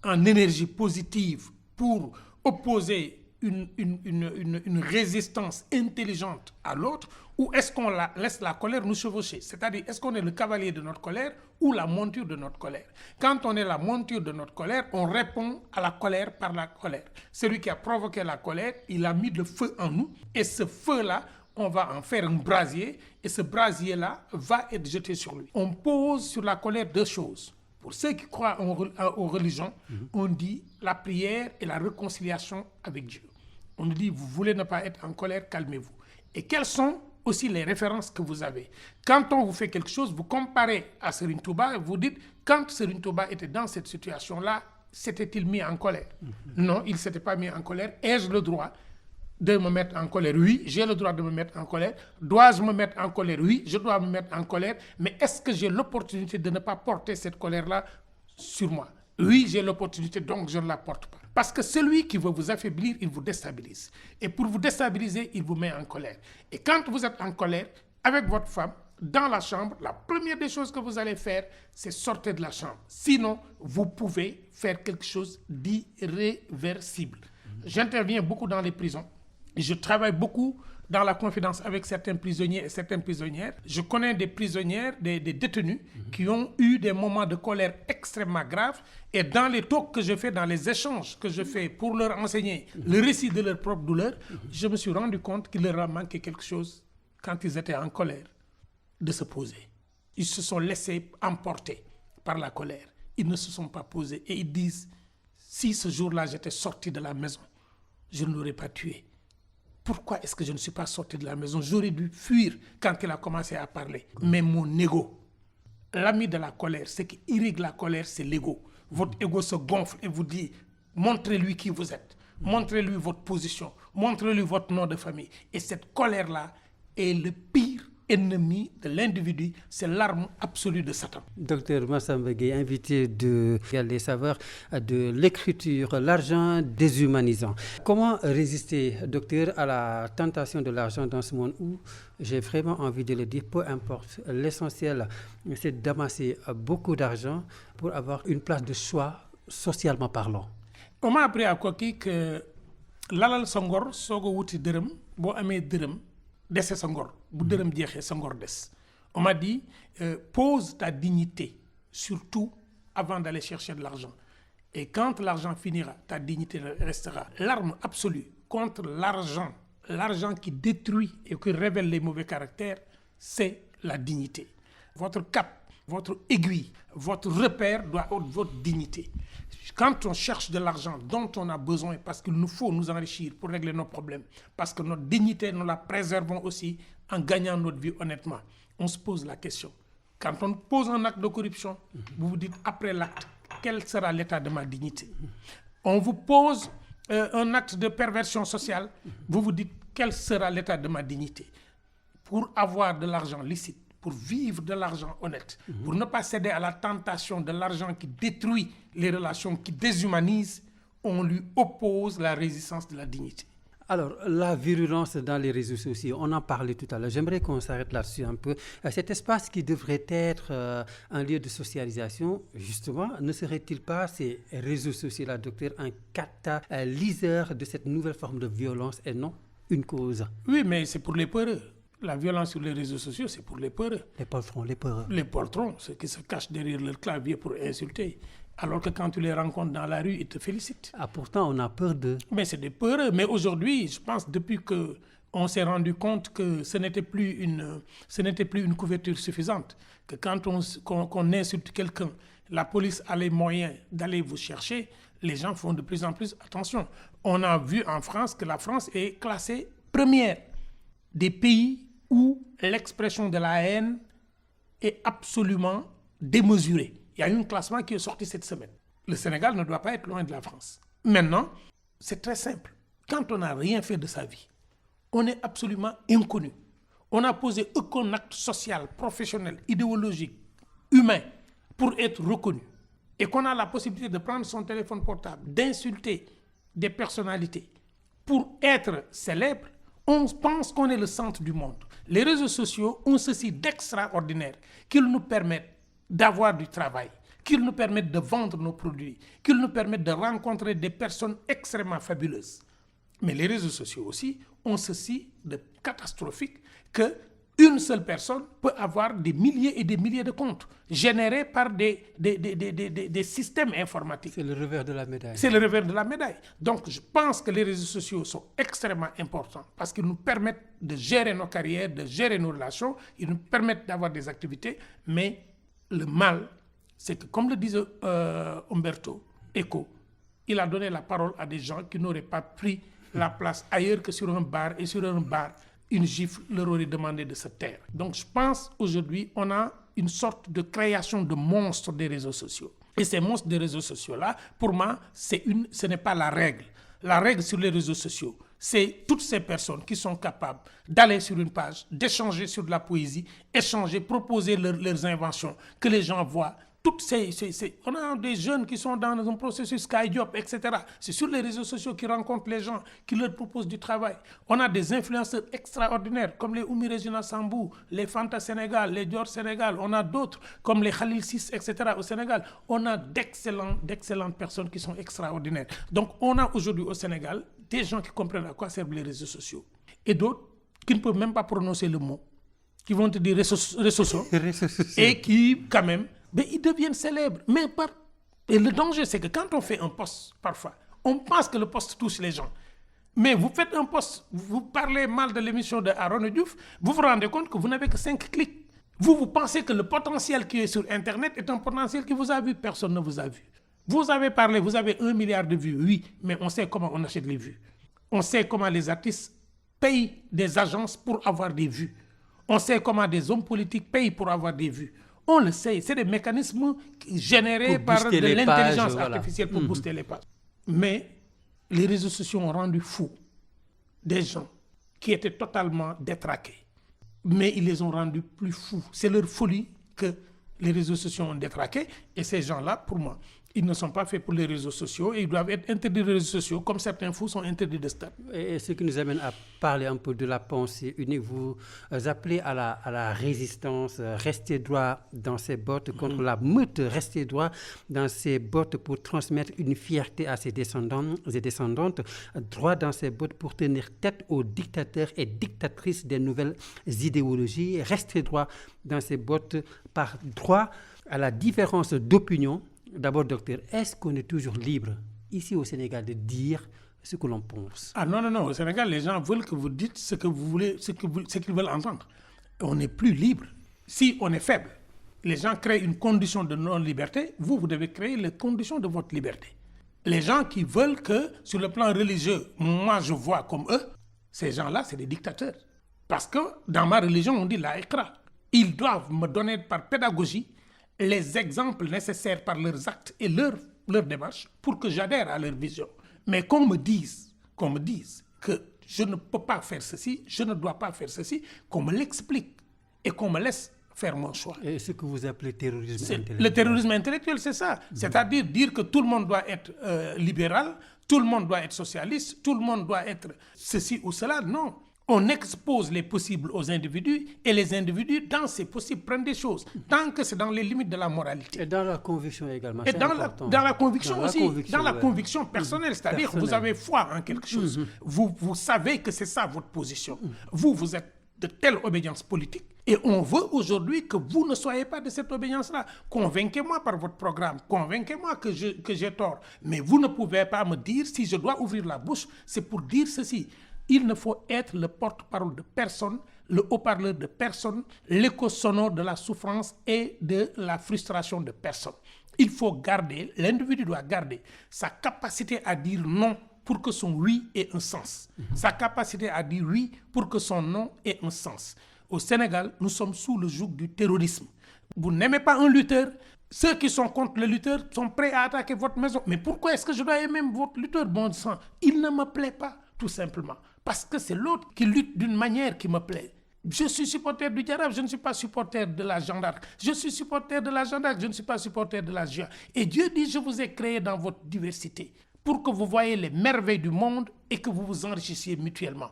D: en énergie positive pour opposer une résistance intelligente à l'autre, ou est-ce qu'on laisse la colère nous chevaucher? C'est-à-dire, est-ce qu'on est le cavalier de notre colère ou la monture de notre colère? Quand on est la monture de notre colère, on répond à la colère par la colère. Celui qui a provoqué la colère, il a mis le feu en nous, et ce feu-là, on va en faire un brasier et ce brasier-là va être jeté sur lui. On pose sur la colère 2 choses. Pour ceux qui croient aux religions, on dit la prière et la réconciliation avec Dieu. On nous dit, vous voulez ne pas être en colère, calmez-vous. Et quelles sont aussi les références que vous avez? Quand on vous fait quelque chose, vous comparez à Serigne Touba et vous dites, quand Serigne Touba était dans cette situation-là, s'était-il mis en colère? Non, il ne s'était pas mis en colère. Ai-je le droit de me mettre en colère? Oui, j'ai le droit de me mettre en colère. Dois-je me mettre en colère? Oui, je dois me mettre en colère. Mais est-ce que j'ai l'opportunité de ne pas porter cette colère-là sur moi? Oui, j'ai l'opportunité, donc je ne la porte pas. Parce que celui qui veut vous affaiblir, il vous déstabilise. Et pour vous déstabiliser, il vous met en colère. Et quand vous êtes en colère, avec votre femme, dans la chambre, la première des choses que vous allez faire, c'est sortir de la chambre. Sinon, vous pouvez faire quelque chose d'irréversible. J'interviens beaucoup dans les prisons. Je travaille beaucoup dans la confidence avec certains prisonniers et certaines prisonnières. Je connais des prisonnières, des détenus qui ont eu des moments de colère extrêmement graves. Et dans les talks que je fais, dans les échanges que je fais pour leur enseigner le récit de leur propre douleur, je me suis rendu compte qu'il leur a manqué quelque chose quand ils étaient en colère, de se poser. Ils se sont laissés emporter par la colère. Ils ne se sont pas posés. Et ils disent, si ce jour-là j'étais sorti de la maison, je ne l'aurais pas tué. Pourquoi est-ce que je ne suis pas sorti de la maison? J'aurais dû fuir quand il a commencé à parler. Mais mon ego, l'ami de la colère, ce qui irrigue la colère, c'est l'ego. Votre ego se gonfle et vous dit, montrez-lui qui vous êtes. Montrez-lui votre position. Montrez-lui votre nom de famille. Et cette colère-là est le pire ennemi de l'individu, c'est l'arme absolue de Satan.
C: Docteur Massamba Gueye, invité de Les saveurs de l'écriture, l'argent déshumanisant. Comment résister, docteur, à la tentation de l'argent dans ce monde où, j'ai vraiment envie de le dire, peu importe, l'essentiel, c'est d'amasser beaucoup d'argent pour avoir une place de choix socialement parlant.
D: On m'a appris à Koki que lalal sangor sogo wuti dërëm bo amé dërëm dese sa ngor bu dërëm jeexee sa ngor des. On m'a dit pose ta dignité surtout avant d'aller chercher de l'argent, et quand l'argent finira ta dignité restera. L'arme absolue contre l'argent qui détruit et qui révèle les mauvais caractères, c'est la dignité. Votre cap, votre aiguille, votre repère doit être votre dignité. Quand on cherche de l'argent dont on a besoin, parce qu'il nous faut nous enrichir pour régler nos problèmes, parce que notre dignité, nous la préservons aussi en gagnant notre vie honnêtement, on se pose la question. Quand on pose un acte de corruption, vous vous dites après l'acte, quel sera l'état de ma dignité? On vous pose un acte de perversion sociale, vous vous dites quel sera l'état de ma dignité? Pour avoir de l'argent licite, pour vivre de l'argent honnête, pour ne pas céder à la tentation de l'argent qui détruit les relations, qui déshumanise, on lui oppose la résistance de la dignité.
C: Alors, la virulence dans les réseaux sociaux, on en parlait tout à l'heure. J'aimerais qu'on s'arrête là-dessus un peu. Cet espace qui devrait être un lieu de socialisation, justement, ne serait-il pas ces réseaux sociaux-là, docteur, un catalyseur de cette nouvelle forme de violence et non une cause?
D: Oui, mais c'est pour les peureux. La violence sur les réseaux sociaux, c'est pour les peureux.
C: Les poltrons, les peureux.
D: Les poltrons, ceux qui se cachent derrière leur clavier pour insulter. Alors que quand tu les rencontres dans la rue, ils te félicitent.
C: Ah, pourtant, on a peur d'eux.
D: Mais c'est des peureux. Mais aujourd'hui, je pense, depuis qu'on s'est rendu compte que ce n'était plus une couverture suffisante, que quand qu'on insulte quelqu'un, la police a les moyens d'aller vous chercher, les gens font de plus en plus attention. On a vu en France que la France est classée première des pays où l'expression de la haine est absolument démesurée. Il y a eu un classement qui est sorti cette semaine. Le Sénégal ne doit pas être loin de la France. Maintenant, c'est très simple. Quand on n'a rien fait de sa vie, on est absolument inconnu. On n'a posé aucun acte social, professionnel, idéologique, humain pour être reconnu. Et qu'on a la possibilité de prendre son téléphone portable, d'insulter des personnalités pour être célèbre, on pense qu'on est le centre du monde. Les réseaux sociaux ont ceci d'extraordinaire, qu'ils nous permettent d'avoir du travail, qu'ils nous permettent de vendre nos produits, qu'ils nous permettent de rencontrer des personnes extrêmement fabuleuses. Mais les réseaux sociaux aussi ont ceci de catastrophique que Une seule personne peut avoir des milliers et des milliers de comptes générés par des systèmes informatiques.
C: C'est le revers de la médaille.
D: C'est le revers de la médaille. Donc, je pense que les réseaux sociaux sont extrêmement importants parce qu'ils nous permettent de gérer nos carrières, de gérer nos relations, ils nous permettent d'avoir des activités, mais le mal, c'est que, comme le disait Umberto Eco, il a donné la parole à des gens qui n'auraient pas pris la place ailleurs que sur un bar, et sur un bar, une gifle leur aurait demandé de se taire. Donc je pense aujourd'hui on a une sorte de création de monstres des réseaux sociaux. Et ces monstres des réseaux sociaux-là, pour moi, ce n'est pas la règle. La règle sur les réseaux sociaux, c'est toutes ces personnes qui sont capables d'aller sur une page, d'échanger sur de la poésie, échanger, proposer leurs inventions, que les gens voient. On a des jeunes qui sont dans un processus SkyJob, etc. C'est sur les réseaux sociaux qu'ils rencontrent les gens, qui leur proposent du travail. On a des influenceurs extraordinaires comme les Oumi Regina Sambou, les Fanta Sénégal, les Dior Sénégal. On a d'autres comme les Khalil Sis, etc. au Sénégal. On a d'excellentes personnes qui sont extraordinaires. Donc on a aujourd'hui au Sénégal des gens qui comprennent à quoi servent les réseaux sociaux. Et d'autres qui ne peuvent même pas prononcer le mot, qui vont te dire réseaux sociaux et qui quand même... Mais ils deviennent célèbres. Et le danger, c'est que quand on fait un post, parfois, on pense que le post touche les gens. Mais vous faites un post, vous parlez mal de l'émission de Aaron Diouf, vous vous rendez compte que vous n'avez que 5 clics. Vous pensez que le potentiel qui est sur Internet est un potentiel qui vous a vu. Personne ne vous a vu. Vous avez parlé, vous avez 1 milliard de vues, oui, mais on sait comment on achète les vues. On sait comment les artistes payent des agences pour avoir des vues. On sait comment des hommes politiques payent pour avoir des vues. On le sait, c'est des mécanismes générés par de l'intelligence artificielle pour booster les pages. Mais les réseaux sociaux ont rendu fous des gens qui étaient totalement détraqués. Mais ils les ont rendus plus fous. C'est leur folie que les réseaux sociaux ont détraqués. Et ces gens-là, pour moi, ils ne sont pas faits pour les réseaux sociaux et ils doivent être interdits des réseaux sociaux comme certains fous sont interdits de stade.
C: Et ce qui nous amène à parler un peu de la pensée unique. Vous appelez à la résistance, restez droit dans ses bottes contre la meute, restez droit dans ses bottes pour transmettre une fierté à ses descendants et descendantes, droit dans ses bottes pour tenir tête aux dictateurs et dictatrices des nouvelles idéologies, restez droit dans ses bottes par droit à la différence d'opinion. D'abord, docteur, est-ce qu'on est toujours libre, ici au Sénégal, de dire ce que l'on pense?
D: Ah non. Au Sénégal, les gens veulent que vous dites ce que vous voulez, ce qu'ils veulent entendre. On n'est plus libre. Si on est faible, les gens créent une condition de non-liberté, vous devez créer les conditions de votre liberté. Les gens qui veulent que, sur le plan religieux, moi je vois comme eux, ces gens-là, c'est des dictateurs. Parce que dans ma religion, on dit la iqra. Ils doivent me donner par pédagogie les exemples nécessaires par leurs actes et leur démarche pour que j'adhère à leur vision. Mais qu'on me dise que je ne peux pas faire ceci, je ne dois pas faire ceci, qu'on me l'explique et qu'on me laisse faire mon choix.
C: Et ce que vous appelez terrorisme intellectuel.
D: Le terrorisme intellectuel, c'est ça. C'est-à-dire dire que tout le monde doit être libéral, tout le monde doit être socialiste, tout le monde doit être ceci ou cela. Non. On expose les possibles aux individus et les individus, dans ces possibles, prennent des choses, tant que c'est dans les limites de la moralité.
C: Et dans la conviction également.
D: Et dans la conviction aussi, dans la conviction personnelle, c'est-à-dire que vous avez foi en quelque chose. Vous savez que c'est ça votre position. Vous êtes de telle obédience politique. Et on veut aujourd'hui que vous ne soyez pas de cette obédience-là. Convainquez-moi par votre programme, convainquez-moi que j'ai tort. Mais vous ne pouvez pas me dire, si je dois ouvrir la bouche, c'est pour dire ceci. Il ne faut être le porte-parole de personne, le haut-parleur de personne, l'écho sonore de la souffrance et de la frustration de personne. Il faut garder, l'individu doit garder sa capacité à dire non pour que son oui ait un sens. Sa capacité à dire oui pour que son non ait un sens. Au Sénégal, nous sommes sous le joug du terrorisme. Vous n'aimez pas un lutteur, ceux qui sont contre le lutteur sont prêts à attaquer votre maison. Mais pourquoi est-ce que je dois aimer votre lutteur, bon sang? Il ne me plaît pas, tout simplement. Parce que c'est l'autre qui lutte d'une manière qui me plaît. Je suis supporter du Jaraaf, je ne suis pas supporter de la Jeanne d'Arc. Je suis supporter de la Jeanne d'Arc, je ne suis pas supporter de la GIA. Et Dieu dit, je vous ai créé dans votre diversité pour que vous voyez les merveilles du monde et que vous vous enrichissiez mutuellement.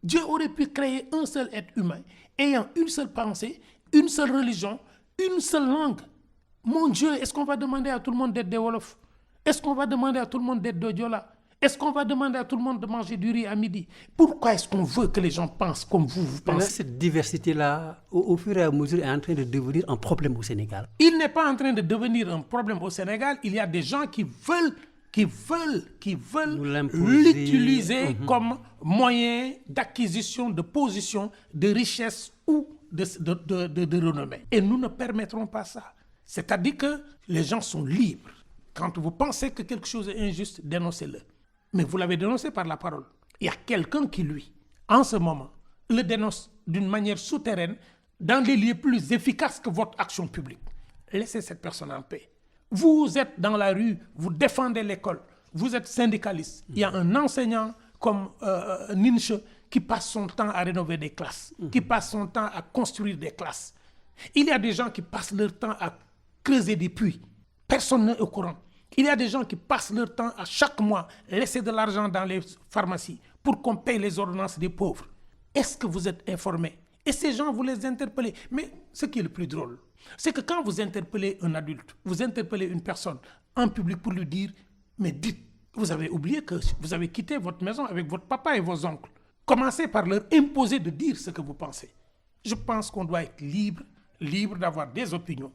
D: Dieu aurait pu créer un seul être humain, ayant une seule pensée, une seule religion, une seule langue. Mon Dieu, est-ce qu'on va demander à tout le monde d'être des Wolofs? Est-ce qu'on va demander à tout le monde d'être des Diola? Est-ce qu'on va demander à tout le monde de manger du riz à midi? Pourquoi est-ce qu'on veut que les gens pensent comme vous pensez?
C: Cette diversité-là, au fur et à mesure, est en train de devenir un problème au Sénégal.
D: Il n'est pas en train de devenir un problème au Sénégal. Il y a des gens qui veulent l'utiliser comme moyen d'acquisition de position, de richesse ou de renommée. Et nous ne permettrons pas ça. C'est-à-dire que les gens sont libres. Quand vous pensez que quelque chose est injuste, dénoncez-le. Mais vous l'avez dénoncé par la parole. Il y a quelqu'un qui, lui, en ce moment, le dénonce d'une manière souterraine dans les lieux plus efficaces que votre action publique. Laissez cette personne en paix. Vous êtes dans la rue, vous défendez l'école, vous êtes syndicaliste. Il y a un enseignant comme Ninche qui passe son temps à rénover des classes, qui passe son temps à construire des classes. Il y a des gens qui passent leur temps à creuser des puits. Personne n'est au courant. Il y a des gens qui passent leur temps à chaque mois laisser de l'argent dans les pharmacies pour qu'on paye les ordonnances des pauvres. Est-ce que vous êtes informés? Et ces gens, vous les interpellez. Mais ce qui est le plus drôle, c'est que quand vous interpellez un adulte, vous interpellez une personne en public pour lui dire « Mais dites, vous avez oublié que vous avez quitté votre maison avec votre papa et vos oncles. » Commencez par leur imposer de dire ce que vous pensez. Je pense qu'on doit être libre d'avoir des opinions.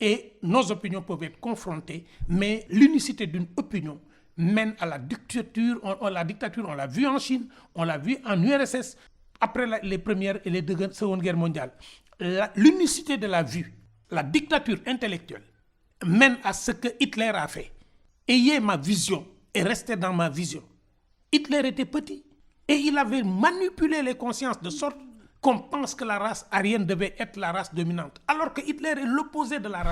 D: Et nos opinions peuvent être confrontées, mais l'unicité d'une opinion mène à la dictature. La dictature, on l'a vu en Chine, on l'a vu en URSS, après les premières et les secondes guerres mondiales. L'unicité de la vue, la dictature intellectuelle, mène à ce que Hitler a fait. Ayez ma vision et restez dans ma vision. Hitler était petit et il avait manipulé les consciences de sorte qu'on pense que la race aryenne devait être la race dominante, alors que Hitler est l'opposé de la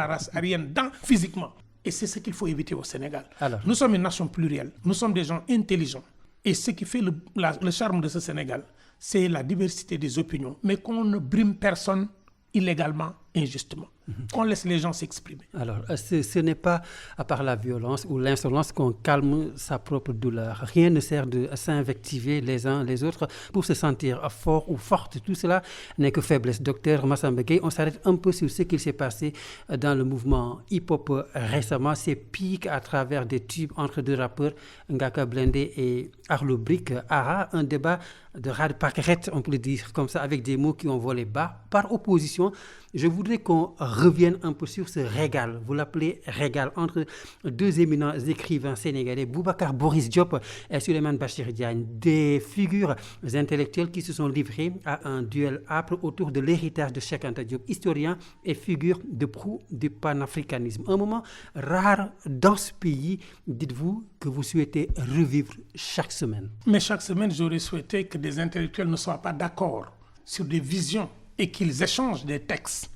D: race aryenne physiquement. Et c'est ce qu'il faut éviter au Sénégal. Alors, nous sommes une nation plurielle, nous sommes des gens intelligents. Et ce qui fait le charme de ce Sénégal, c'est la diversité des opinions, mais qu'on ne brime personne illégalement, injustement. Qu'on laisse les gens s'exprimer.
C: Alors, ce n'est pas par la violence ou l'insolence qu'on calme sa propre douleur. Rien ne sert de s'invectiver les uns les autres pour se sentir fort ou forte. Tout cela n'est que faiblesse. Docteur Massamba Gueye, on s'arrête un peu sur ce qu'il s'est passé dans le mouvement hip-hop récemment. Ces pics à travers des tubes entre deux rappeurs, Ngaaka Blindé et Akhlou Brick. Un débat de rade paquerette, on peut le dire comme ça, avec des mots qui ont volé bas. Par opposition, je voudrais qu'on revienne un peu sur ce régal, vous l'appelez régal, entre deux éminents écrivains sénégalais, Boubacar Boris Diop et Souleymane Bachir Diagne, des figures intellectuelles qui se sont livrées à un duel âpre autour de l'héritage de Cheikh Anta Diop, historien et figure de proue du panafricanisme. Un moment rare dans ce pays, dites-vous, que vous souhaitez revivre chaque semaine.
D: Mais chaque semaine, j'aurais souhaité que des intellectuels ne soient pas d'accord sur des visions et qu'ils échangent des textes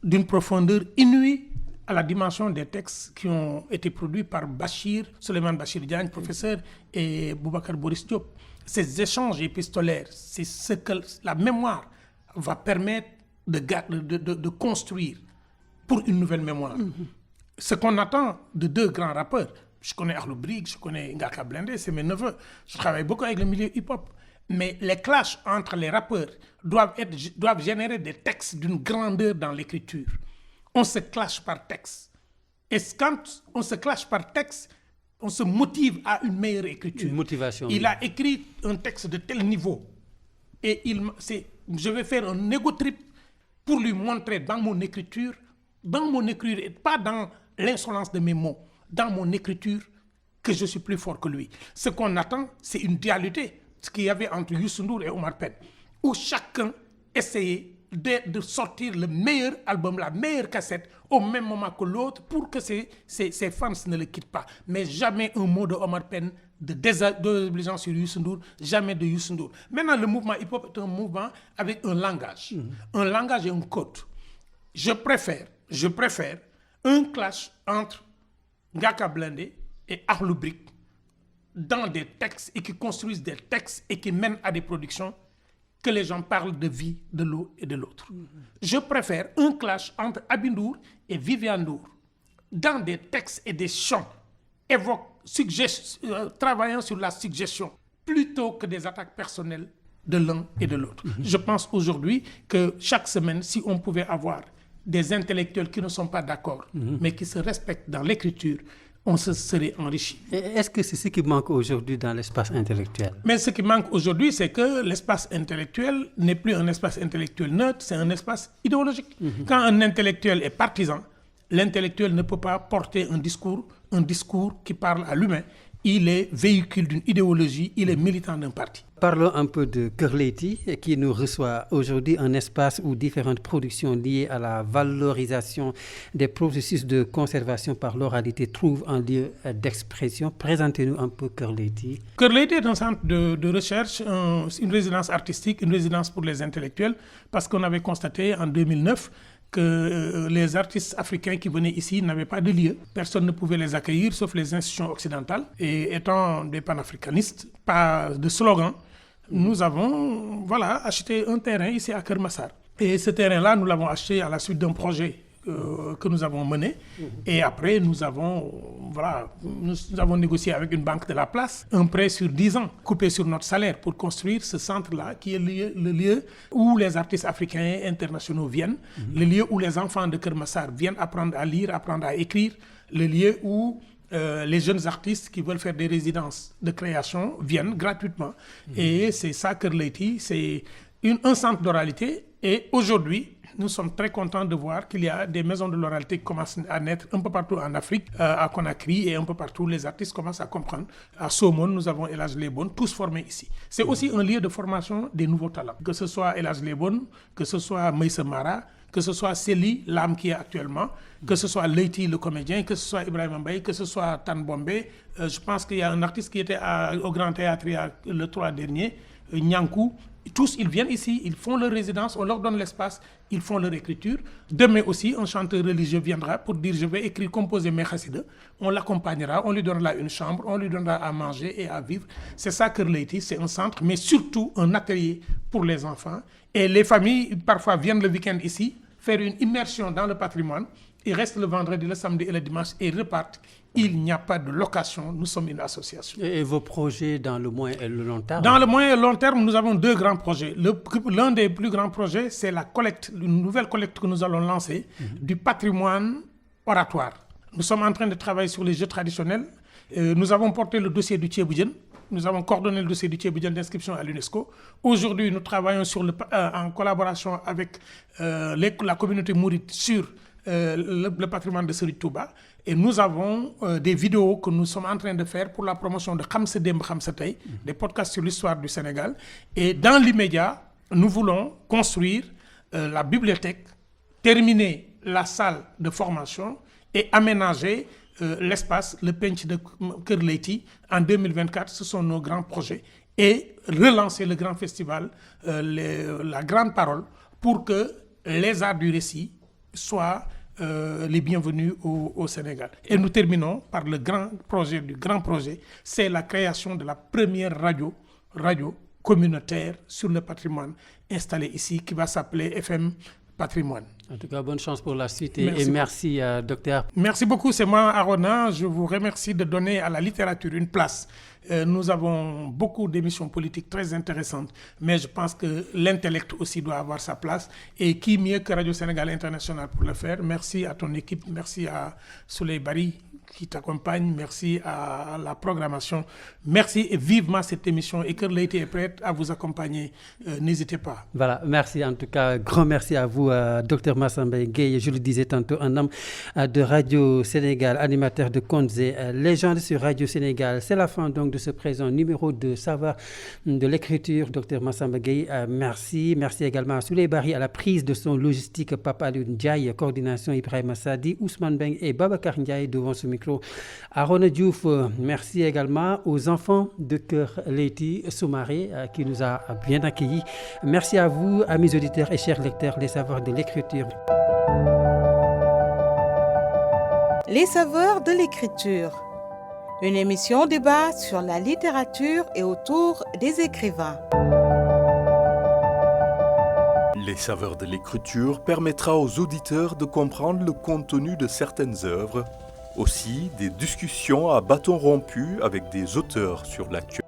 D: d'une profondeur inouïe à la dimension des textes qui ont été produits par Souleymane Bachir Diagne, professeur, et Boubacar Boris Diop. Ces échanges épistolaires, c'est ce que la mémoire va permettre de construire pour une nouvelle mémoire. Ce qu'on attend de deux grands rappeurs, je connais Akhlou Brick, je connais Ngaaka Blindé, c'est mes neveux, je travaille beaucoup avec le milieu hip-hop. Mais les clashs entre les rappeurs doivent générer des textes d'une grandeur dans l'écriture. On se clash par texte. Et quand on se clash par texte, on se motive à une meilleure écriture.
C: Une motivation.
D: Il a écrit un texte de tel niveau. Et je vais faire un ego trip pour lui montrer dans mon écriture, et pas dans l'insolence de mes mots, dans mon écriture, que je suis plus fort que lui. Ce qu'on attend, c'est une dualité. Ce qu'il y avait entre Youssou N'Dour et Omar Pène, où chacun essayait de sortir le meilleur album, la meilleure cassette, au même moment que l'autre, pour que ses fans ne le quittent pas. Mais jamais un mot de Omar Pène, de désobligeance sur Youssou N'Dour, jamais de Youssou N'Dour. Maintenant, le mouvement hip-hop est un mouvement avec un langage. Un langage et un code. Je préfère un clash entre Ngaaka Blindé et Akhlou Brick dans des textes et qui construisent des textes et qui mènent à des productions, que les gens parlent de vie, de l'un et de l'autre. Je préfère un clash entre Aby Ndour et Viviane Ndour dans des textes et des chants travaillant sur la suggestion plutôt que des attaques personnelles de l'un et de l'autre. Je pense aujourd'hui que chaque semaine, si on pouvait avoir des intellectuels qui ne sont pas d'accord, mais qui se respectent dans l'écriture, on se serait enrichi.
C: Est-ce que c'est ce qui manque aujourd'hui dans l'espace intellectuel?
D: Mais ce qui manque aujourd'hui, c'est que l'espace intellectuel n'est plus un espace intellectuel neutre, c'est un espace idéologique. Quand un intellectuel est partisan, l'intellectuel ne peut pas porter un discours qui parle à l'humain. Il est véhicule d'une idéologie, il est militant d'un parti.
C: Parlons un peu de Kër Leyti qui nous reçoit aujourd'hui, un espace où différentes productions liées à la valorisation des processus de conservation par l'oralité trouvent un lieu d'expression. Présentez-nous un peu Kër Leyti.
D: Kër Leyti est un centre de recherche, une résidence artistique, une résidence pour les intellectuels, parce qu'on avait constaté en 2009 que les artistes africains qui venaient ici n'avaient pas de lieu. Personne ne pouvait les accueillir, sauf les institutions occidentales. Et étant des panafricanistes, pas de slogan, nous avons acheté un terrain ici à Keur Massar. Et ce terrain-là, nous l'avons acheté à la suite d'un projet que nous avons mené. Et après, nous avons négocié avec une banque de la place un prêt sur 10 ans, coupé sur notre salaire, pour construire ce centre-là, qui est le lieu où les artistes africains et internationaux viennent, le lieu où les enfants de Keur Massar viennent apprendre à lire, apprendre à écrire, le lieu où les jeunes artistes qui veulent faire des résidences de création viennent gratuitement. Et c'est ça, Kër Leyti, c'est un centre d'oralité. Et aujourd'hui, nous sommes très contents de voir qu'il y a des maisons de l'oralité qui commencent à naître un peu partout en Afrique, à Conakry et un peu partout. Les artistes commencent à comprendre. À Somone, nous avons El Hadj Lebon, tous formés ici. C'est aussi un lieu de formation des nouveaux talents. Que ce soit El Hadj Lebon, que ce soit Meïssa Mara, que ce soit Célie, l'âme qui est actuellement, que ce soit Leyti, le comédien, que ce soit Ibrahima Mbaye, que ce soit Tan Bombé. Je pense qu'il y a un artiste qui était au Grand Théâtre le 3 dernier, Nyankou. Tous, ils viennent ici, ils font leur résidence, on leur donne l'espace, ils font leur écriture. Demain aussi, un chanteur religieux viendra pour dire « je vais écrire, composer mes chassidas ». On l'accompagnera, on lui donnera une chambre, on lui donnera à manger et à vivre. C'est ça Kër Leyti, c'est un centre, mais surtout un atelier pour les enfants. Et les familles, parfois, viennent le week-end ici, faire une immersion dans le patrimoine. Ils restent le vendredi, le samedi et le dimanche et repartent. Il n'y a pas de location, nous sommes une association.
C: Et vos projets dans le moyen et le long terme? Dans
D: le moyen et le long terme, nous avons 2 grands projets. L'un des plus grands projets, c'est la collecte, une nouvelle collecte que nous allons lancer du patrimoine oratoire. Nous sommes en train de travailler sur les jeux traditionnels. Nous avons porté le dossier du Thiéboudjen. Nous avons coordonné le dossier du Thiéboudjen d'inscription à l'UNESCO. Aujourd'hui, nous travaillons en collaboration avec la communauté mouride sur le patrimoine de Serigne Touba. Et nous avons des vidéos que nous sommes en train de faire pour la promotion de Xam Sa Demb Xam Sa Tay, des podcasts sur l'histoire du Sénégal. Et dans l'immédiat, nous voulons construire la bibliothèque, terminer la salle de formation et aménager l'espace, le penc de Kër Leyti. En 2024, ce sont nos grands projets. Et relancer le grand festival, la grande parole, pour que les arts du récit soient les bienvenus au Sénégal. Et nous terminons par le grand projet, c'est la création de la première radio communautaire sur le patrimoine installée ici, qui va s'appeler FM Patrimoine.
C: En tout cas, bonne chance pour la suite et merci docteur.
D: Merci beaucoup, c'est moi Arona. Je vous remercie de donner à la littérature une place. Nous avons beaucoup d'émissions politiques très intéressantes, mais je pense que l'intellect aussi doit avoir sa place. Et qui mieux que Radio Sénégal International pour le faire? Merci à ton équipe, merci à Souley Bari qui t'accompagne, merci à la programmation. Merci et vivement cette émission. Et Kër Leyti est prête à vous accompagner. N'hésitez pas.
C: Voilà, merci en tout cas. Grand merci à vous, Dr Massamba Gueye. Je le disais tantôt, un homme de Radio Sénégal, animateur de contes et légende sur Radio Sénégal. C'est la fin donc de ce présent numéro de Savoir de l'écriture. Dr Massamba Gueye, merci. Merci également à Souley Bari à la prise de son logistique, Papa Alioune Ndiaye, coordination Ibrahima Sadi, Ousmane Beng et Babacar Ndiaye devant ce micro. Arona Diouf, merci également aux enfants de Kër Leyti Soumaré qui nous a bien accueillis. Merci à vous, amis auditeurs et chers lecteurs, les savoirs de l'écriture.
E: Les saveurs de l'écriture. Une émission débat sur la littérature et autour des écrivains.
B: Les saveurs de l'écriture permettra aux auditeurs de comprendre le contenu de certaines œuvres, aussi des discussions à bâton rompu avec des auteurs sur l'actualité.